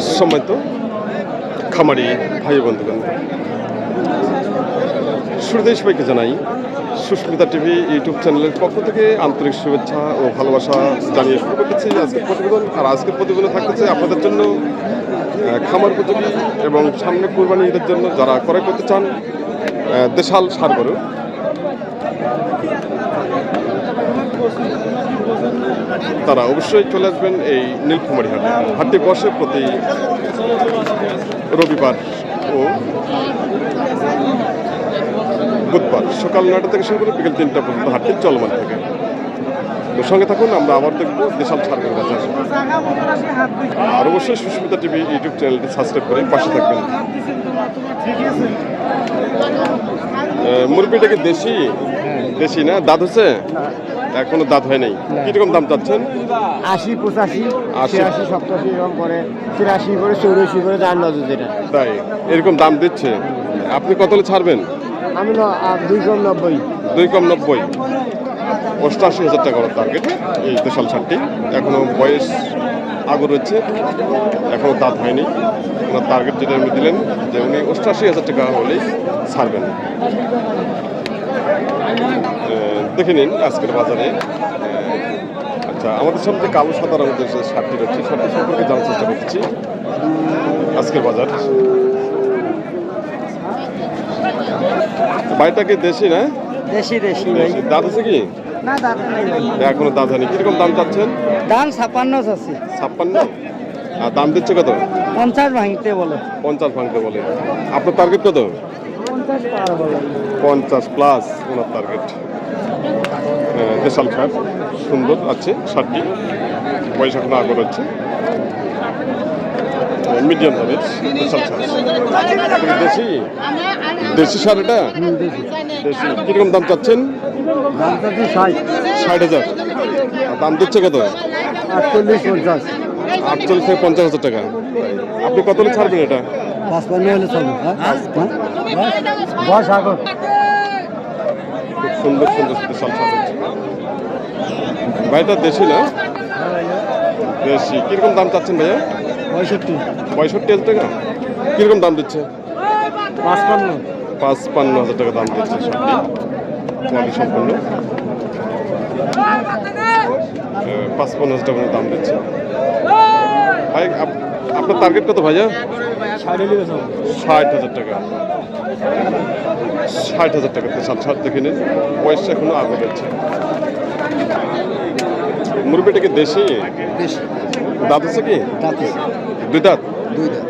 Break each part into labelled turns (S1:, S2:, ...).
S1: সম্মানিত খামারি ভাই বন্ধুগণ, শুরুতেই সবাইকে জানাই সুস্মিতা টিভি ইউটিউব চ্যানেলের পক্ষ থেকে আন্তরিক শুভেচ্ছা ও ভালোবাসা জানিয়ে শুরু করতেছি আজকের প্রতিবেদন। আর আজকের প্রতিবেদনে থাকতেছে আপনাদের জন্য খামার উপযোগী এবং সামনে কুরবানি ঈদের জন্য যারা ক্রয় করতে চান দেশাল ষাঁড় গরু, তারা অবশ্যই চলে আসবেন এই নীলফামারী হাটে। হাটটি বসে প্রতি রবিবার ও বুধবার সকাল 9টা থেকে শুরু করে বিকেল 3টা পর্যন্ত হাটটি চলমান থাকে। তো সঙ্গে থাকুন, আমরা আবার দেখবো দেশাল ষাঁড় গরুর বাজার। আর অবশ্যই সুস্মিতা টিভি ইউটিউব চ্যানেলটি সাবস্ক্রাইব করে পাশে থাকবেন। মুরগিটা কি দেশি? দেশি না? দাঁত হচ্ছে? এখনো দাঁত হয় নাই। কিরকম দাম চাচ্ছেন?
S2: 80, 85, 86, 87 এরকম করে, 83 করে, 84 করে যার নজর যেটা।
S1: তাই এরকম দাম দিচ্ছে। আপনি কত হলে ছাড়বেন?
S2: আমি 2 কম 90।
S1: 2 কম 90, 88,000 টাকা ওর টার্গেট। এই দেশাল ষাঁড়টি এখনো বয়স আগু রয়েছে, এখনো দাঁত হয়নি। ওনার টার্গেট যেটা উনি দিলেন যে উনি 88,000 টাকা হলেই ছাড়বেন। দেখে নিন আজকের বাজারে। আচ্ছা, আমাদের সামনে যে কালো সাদা রঙের যে ষাঁড়টি রয়েছে, ষাঁড়টি সম্পর্কে জানার চেষ্টা করছি। আজকের বাজার বাড়িটাকে দেশি না?
S2: দেশি দেশি
S1: দাঁত আছে কি?
S2: না, দাঁত নাই।
S1: এখনো দাঁত হয়নি। কিরকম দাম চাচ্ছেন?
S2: দাম 56 আছে।
S1: 56? আর দাম দিচ্ছে কত?
S2: 50 ভাঙতে বলে।
S1: 50 ভাঙতে বলে। আপনার টার্গেট কত?
S2: 50 পার বলে।
S1: 50 প্লাস ওনার টার্গেট। দেশাল ষাঁড় সুন্দর আছে ষাঁড়টি, বয়স এখনো আগর হচ্ছে। মিডিয়াম দামের দেশাল ষাঁড়। দেশি দেশি ষাঁড় এটা? দেশি। কিরকম দাম চাচ্ছেন?
S2: দাম তো 60।
S1: 60,000। দাম দিচ্ছে কত?
S2: 48, 50।
S1: 48 থেকে 50,000 টাকা। আপনি কত হলে ছাড়বেন এটা?
S2: 55 হলে চলবে। বস আগর।
S1: খুব সুন্দর সুন্দর দেশাল ষাঁড় হচ্ছে। ভাইটা দেশি না? দেশি। কিরকম দাম চাচ্ছেন ভাইয়া?
S2: 65।
S1: 65,000 টাকা। কিরকম দাম দিচ্ছে?
S2: 55।
S1: 55,000 টাকা দাম দিচ্ছে ষাঁড়টি। কোয়ালিটি সম্পূর্ণ। 55,000 টাকা দাম দিচ্ছে। ভাই আপনার টার্গেট কত ভাইয়া? 60,000 টাকা। 60,000 টাকা দেশাল ষাঁড় দেখে নিন, বয়স এখনো আগে যাচ্ছে। মুরগিটা কি দেশি?
S2: দেশি।
S1: দাঁত আছে কি?
S2: দাঁত
S1: 2 দাঁত।
S2: 2 দাঁত।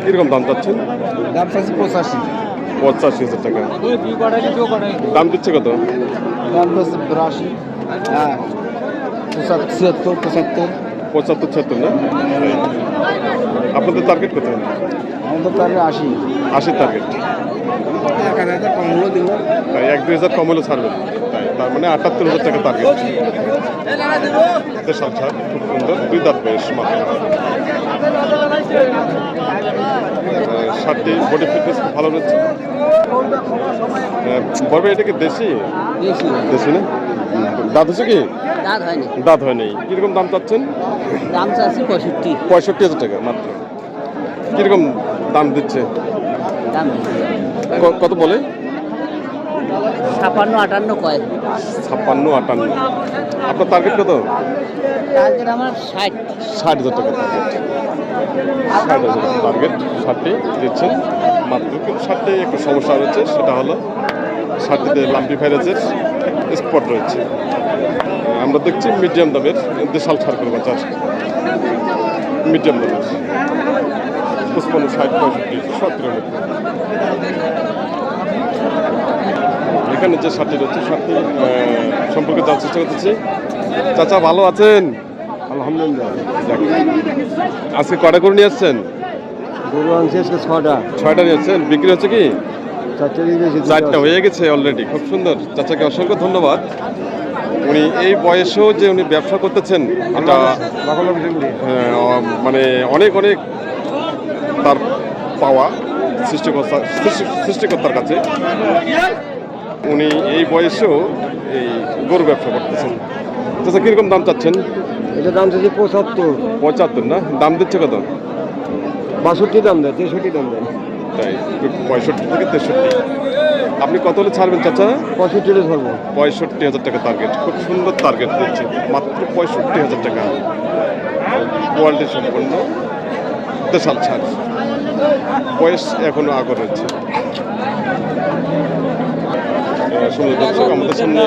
S1: কিরকম দাম চাচ্ছেন?
S2: দাম চাচ্ছি 85।
S1: 85,000 টাকা। দাম দিচ্ছে কত?
S2: দাম চাচ্ছি 82। হ্যাঁ, 76, 75।
S1: 75, 76 না? আপনাদের টার্গেট কত?
S2: আমাদের তার 80।
S1: 80 টার্গেট।
S2: 1,000 কম হলো দিব।
S1: তাই 1-2,000 কম হলে ছাড়বেন। তাই তার মানে 78,000 টাকা টার্গেট। দেশাল ষাঁড় খুব সুন্দর, 2 দাঁত বয়স মাত্র। ষাঁড়টি বডি ফিটনেস খুব ভালো রয়েছে। বলবে এটা কি দেশি?
S2: দেশি।
S1: দেশি না? দাঁত হচ্ছে কি?
S2: দাঁত হয়নি।
S1: দাঁত হয় নাই। কিরকম দাম চাচ্ছেন?
S2: দাম চাচ্ছি 65।
S1: 65,000 টাকা মাত্র। কিরকম দাম দিচ্ছে?
S2: দাম
S1: কত বলে?
S2: 56, 58 কয়।
S1: 56, 58। আপনার টার্গেট কত?
S2: টার্গেট আমার 60।
S1: 60,000 টাকা টার্গেট। 60,000 টার্গেট ষাঁড়টি দিচ্ছেন মাত্র। কিন্তু ষাঁড়টি একটু সমস্যা রয়েছে, সেটা হলো ষাঁড়টিতে লাম্পি ভাইরাসের স্পট রয়েছে। আমরা দেখছি মিডিয়াম দামের দেশাল ষাঁড় করে বাজার। মিডিয়াম দামের 55, 60, 65, 70। এখানে যে ষাঁড়টি রয়েছে, ষাঁড়টি সম্পর্কে জানার চেষ্টা করতেছি। চাচা ভালো আছেন?
S2: আলহামদুলিল্লাহ।
S1: আজকে কটা করে নিয়ে আসছেন?
S2: গরু আনছি আজকে 6টা।
S1: 6টা নিয়ে আসছেন। বিক্রি হচ্ছে কি? 4টা হয়ে
S2: চারটে।
S1: গেছে অলরেডি। খুব সুন্দর। চাচাকে অসংখ্য ধন্যবাদ। উনি এই বয়সেও যে উনি ব্যবসা করতেছেন, এটা মানে অনেক অনেক তার পাওয়া সৃষ্টিকর্তার কাছে। উনি এই বয়সেও এই গরু ব্যবসা করতেছেন। চাচা কিরকম দাম চাচ্ছেন?
S2: এটা দাম চাচ্ছি 75।
S1: 75 না? দাম দিচ্ছে কত?
S2: 62 দাম দেয়, 63 দাম দেয়।
S1: তাই 65 থেকে 63। আপনি কত হলে ছাড়বেন চাচা?
S2: 65 ধরবো।
S1: 65,000 টাকা টার্গেট, খুব সুন্দর টার্গেট দিচ্ছে, মাত্র 65,000 টাকা। কোয়ালিটি সম্পন্ন দেশাল ছাড়, বয়স এখনো আগর রয়েছে। সুন্দর দর্শক, আমাদের সামনে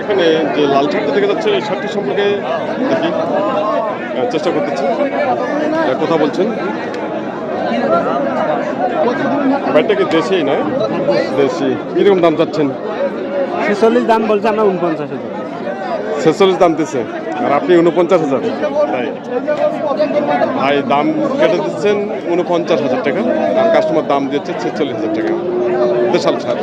S1: এখানে যে লাল ছাড়টি থেকে যাচ্ছে এই ছাড়টি সম্পর্কে দেখি, চেষ্টা করতেছি। কথা বলছেন ব্যাটটা কি দেশি না? দেশি। কিরকম দাম চাচ্ছেন?
S2: 46 দাম বলছে, আমরা 49,000।
S1: 46 দাম দিচ্ছে আর আপনি 49,000। তাই ভাই দাম কেটে দিচ্ছেন 49,000 টাকা, আর কাস্টমার দাম দিচ্ছে 46,000 টাকা। দেশাল ছাড়।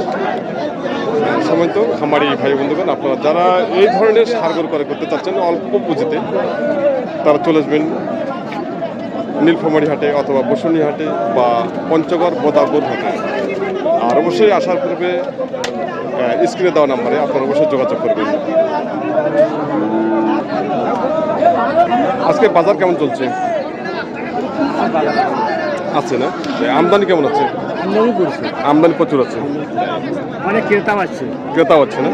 S1: সময় তো খামারি ভাই বন্ধুগণ, আপনারা যারা এই ধরনের সারগর করে করতে চাচ্ছেন অল্প পুঁজিতে, তারা চলে আসবেন নীলফামারী হাটে অথবা বসুনি হাটে বা পঞ্চগড় বোদাপুর হাটে। আর অবশ্যই আসার পূর্বে স্ক্রিনে দেওয়া নাম্বারে আপনারা অবশ্যই যোগাযোগ করবেন। আজকে বাজার কেমন চলছে? আছে না? আমদানি কেমন আছে? আমদানি প্রচুর আছে,
S2: অনেক ক্রেতা আছে।
S1: ক্রেতাও আছে না?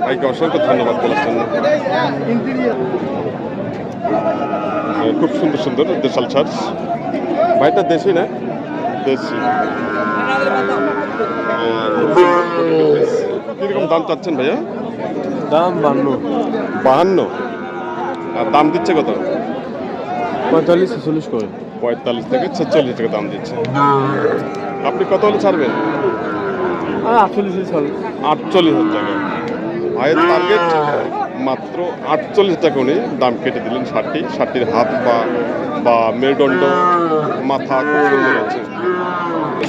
S1: ভাইকে অসংখ্য ধন্যবাদ বলার জন্য। খুব সুন্দর সুন্দর দেশাল ছাড়। ভাইটা দেশি না? দেশি। কিরকম দাম চাচ্ছেন ভাইয়া?
S2: দাম
S1: 52। আর দাম দিচ্ছে কত?
S2: 45-46 করে।
S1: 45 থেকে 46 টাকা দাম দিচ্ছে। আপনি কত হলে ছাড়বেন?
S2: 48 চল।
S1: 48,000 টাকা। ভাইয়ের টার্গেট মাত্র 48 টাকা। উনি দাম কেটে দিলেন ষাটটির হাত বা মেরুদণ্ড, মাথা খুব সুন্দর আছে।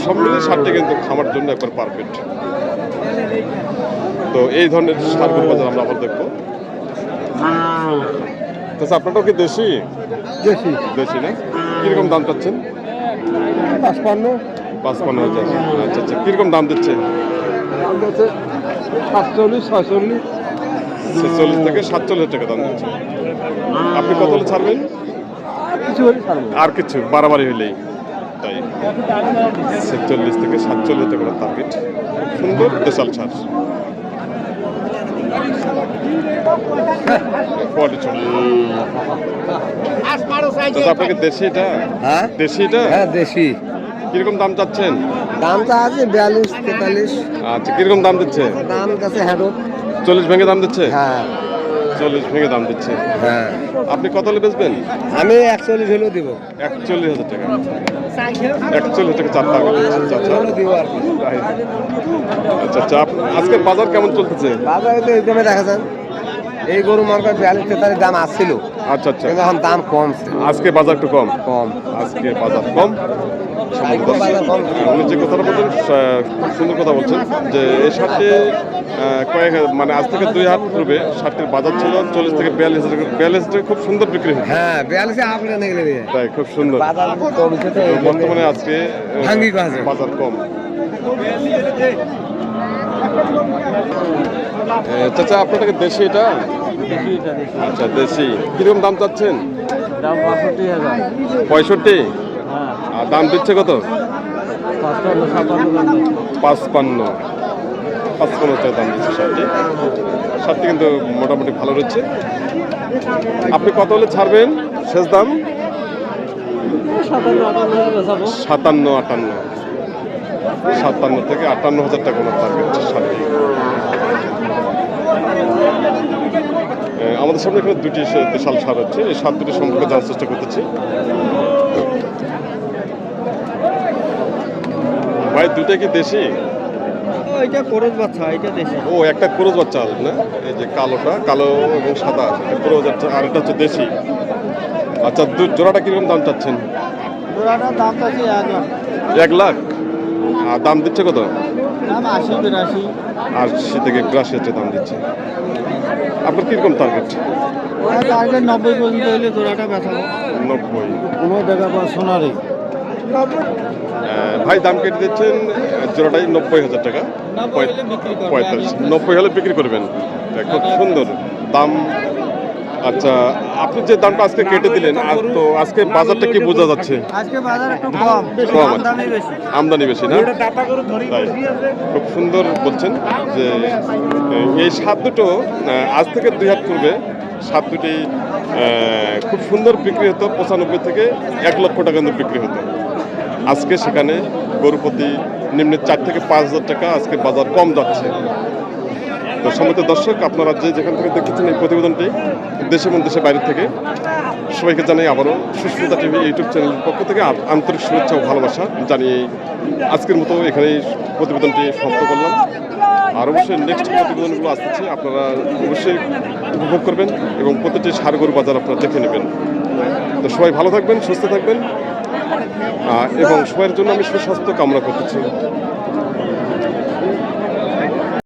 S1: সব মিলিয়ে ষাটটি কিন্তু খামার জন্য একবার পারফেক্ট। তো এই ধরনের সারগুলো বাজার আমরা আবার দেখবো। আচ্ছা, আপনারটাও কি দেশি?
S2: দেশি।
S1: দেশি না? কিরকম দাম চাচ্ছেন? 55,000। আচ্ছা আচ্ছা, কিরকম দাম দিচ্ছে?
S2: 47-46।
S1: 46 থেকে 47 টাকা দাম দিচ্ছে। আপনি কত হলে ছাড়বেন?
S2: কিছু হলে ছাড়বো।
S1: আর কিছু বাড়াবাড়ি হইলেই। তাই 46 থেকে 47 টাকা টার্গেট। সুন্দর দেশাল ছাড়। আপনাকে দেশি এটা?
S2: হ্যাঁ
S1: দেশি এটা?
S2: হ্যাঁ দেশি।
S1: কিরকম দাম চাচ্ছেন?
S2: দামটা আছে 42-43।
S1: আচ্ছা, কিরকম দাম দিচ্ছে?
S2: দাম কাছে হ্যাঁ
S1: 40 ভেঙে দাম দিচ্ছে?
S2: হ্যাঁ
S1: 40 ভেঙে দাম দিচ্ছে।
S2: হ্যাঁ।
S1: আপনি কত হলে বেচবেন?
S2: আমি 41 হলেও দিব।
S1: 41,000 টাকা। 41 টাকা চার টাকা আচ্ছা
S2: দিব আর কি।
S1: আচ্ছা আচ্ছা, আজকের বাজার কেমন চলতেছে?
S2: বাজারে তো একদমই দেখা যান, এই গরু মার্কেট 42-43 দাম আসছিল,
S1: আচ্ছা আচ্ছা,
S2: কিন্তু এখন দাম কমছে।
S1: আজকে বাজার একটু কম। আজকে বাজার কম।
S2: বাজার কম।
S1: উনি যে কথাটা বলছেন খুব সুন্দর কথা বলছেন, যে এই শার্টে মানে আজ থেকে 2 হাট পূর্বে শার্টের বাজার ছিল 40 থেকে 42,000 টাকা। 42 টাকা খুব সুন্দর বিক্রি হয়।
S2: হ্যাঁ 42 আপনি নিয়ে গেলে
S1: তাই খুব সুন্দর।
S2: বাজার কমছে তো
S1: বর্তমানে আজকে
S2: ভাঙ্গি বাজার।
S1: বাজার কম। চাচা, আপনাকে দেশি এটা? আচ্ছা, দেশি। কিরকম দাম চাচ্ছেন?
S2: দাম 65,000।
S1: 65?
S2: হ্যাঁ
S1: আর দাম দিচ্ছে কত?
S2: 55।
S1: 55 টাকা দাম দিচ্ছে শার্টটি। শার্টটি কিন্তু মোটামুটি ভালো রয়েছে। আপনি কত হলে ছাড়বেন? শেষ দাম 57-58। 57 থেকে 58,000 টাকা ওনার টার্গেট শার্টটি। আমাদের সামনে এখানে দুটি দেশাল সার হচ্ছে, এই সার দুটি সম্পর্কে জানার চেষ্টা করতেছি। ভাই, দুটা কি দেশি?
S2: এটা করজ বাচ্চা, এটা দেশি।
S1: ও, একটা ক্রোজ বাচ্চা না? এই যে কালোটা, কালো এবং সাদা, সেটা ক্রোজ, আর এটা হচ্ছে দেশি। আচ্ছা, জোড়াটা কিরকম দাম চাচ্ছেন?
S2: জোড়াটার দাম আছে
S1: 1 লাখ। আর দাম দিচ্ছে কত?
S2: দাম 80-82।
S1: 80 থেকে 82 হচ্ছে দাম দিচ্ছে। আপনার কিরকম টার্গেট?
S2: ওরা টার্গেট 90 পর্যন্ত হলে জোড়াটা বেচাবো।
S1: 90।
S2: কোনো দেখা পাওয়া সোনারে
S1: ভাই দাম কেটে দিচ্ছেন জোড়াটাই 90,000 টাকা। 45 90 হলে বিক্রি করবেন। খুব সুন্দর দাম আচ্ছা, আপনি যে দামটা আজকে কেটে দিলেন তো আজকে বাজারটা কি বোঝা যাচ্ছে?
S3: আজকে বাজার একটু কম,
S1: কম আছে।
S3: আমদানি বেশি।
S1: আমদানি বেশি না? তাই খুব সুন্দর বলছেন যে এই সাত দুটো আজ থেকে 2 হাট পূর্বে সাত দুটি খুব সুন্দর বিক্রি হতো, 95 থেকে 1 লক্ষ টাকা কিন্তু বিক্রি হতো। আজকে সেখানে গরু প্রতি নিম্নে 4 থেকে 5 হাজার টাকা আজকে বাজার কম যাচ্ছে। তো সম্মানিত দর্শক, আপনারা যে যেখান থেকে দেখতেছেন এই প্রতিবেদনটি দেশ এবং দেশের বাইরে থেকে, সবাইকে জানাই আবারও সুস্মিতা টিভি ইউটিউব চ্যানেলের পক্ষ থেকে আন্তরিক শুভেচ্ছা ও ভালোবাসা জানিয়ে আজকের মতো এখানেই প্রতিবেদনটি সমাপ্ত করলাম। আর অবশ্যই নেক্সট প্রতিবেদনগুলো আসছে, আপনারা অবশ্যই উপভোগ করবেন এবং প্রতিটি ষাঁড় গরু বাজার আপনারা দেখে নেবেন। তো সবাই ভালো থাকবেন, সুস্থ থাকবেন এবং সবার জন্য আমি সুস্বাস্থ্য কামনা করতেছি।